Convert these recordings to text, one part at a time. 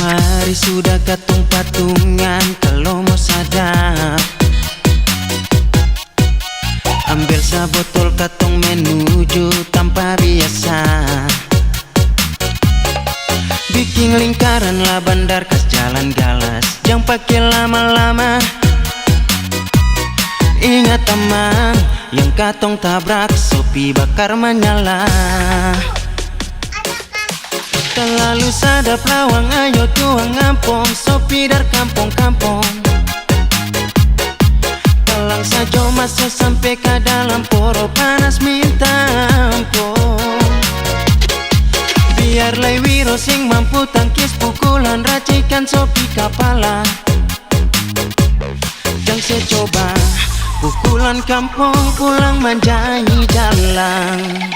Mari sudah katong patungan kalau mau sadap. Ambil sabotol katong menuju tanpa biasa. Bikin lingkaran lah bandar kas jalan galas. Jangan pakai lama-lama. Ingat teman, yang katong tabrak sopi bakar menyala. Terlalu sadap lawang, ayo tuang ngampong sopi dar kampung-kampung. Telang saja masuk sampai ke dalam poro panas minta ampun. Biar wiro sing mampu tangkis pukulan racikan sopi kepala. Jangan secoba pukulan kampung pulang manjai jalan.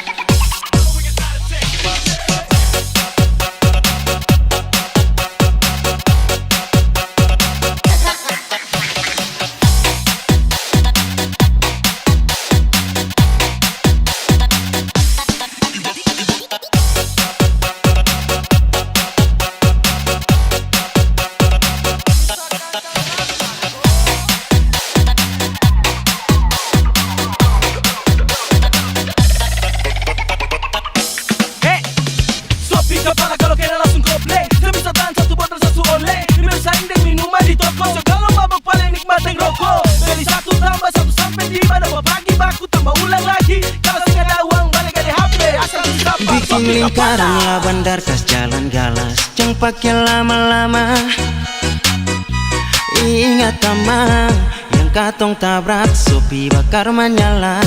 Kepala kalau kena langsung koplay. Saya bisa tahan satu botol satu oleh. Ini bersaing dengan minuman di toko. So kalau mabok paling nikmatin rokok. Beli satu tambah satu sampai 5. Dapat pagi baku tambah ulang lagi. Kalau sih ada uang balik ada HP. Asal di kapal. Bikin lingkaran lah bandar kas jalan galas. Jangan pakai lama-lama. Ingat teman, yang katong tabrak sopi bakar menyala.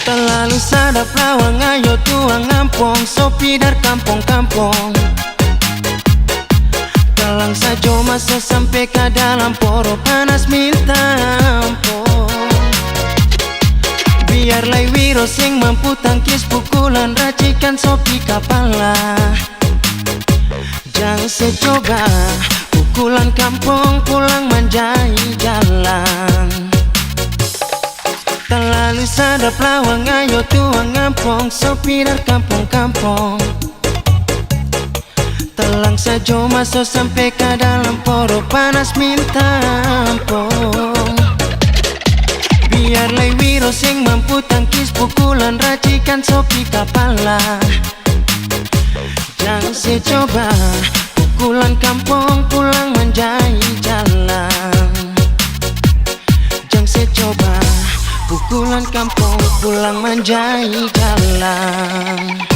Terlalu sadap lawang, ayo tuang ngampong sopi dar kampung-kampung. Telang saja masuk sampai ke dalam poro panas minta ampun. Biar wiro sing mampu tangkis pukulan racikan sopi kepala. Jangan secoba pukulan kampung pulang manjai jalan. Terlalu sadap lawang, ayo tuang ngampong sopi dar kampung-kampung. Telang saja masuk sampai ke dalam poro panas minta ampun. Biar wiro sing mampu tangkis pukulan racikan sopi kepala. Jangan secoba pukulan kampung pulang manjai jalan. Jangan secoba pukulan kampung pulang manjai jalan.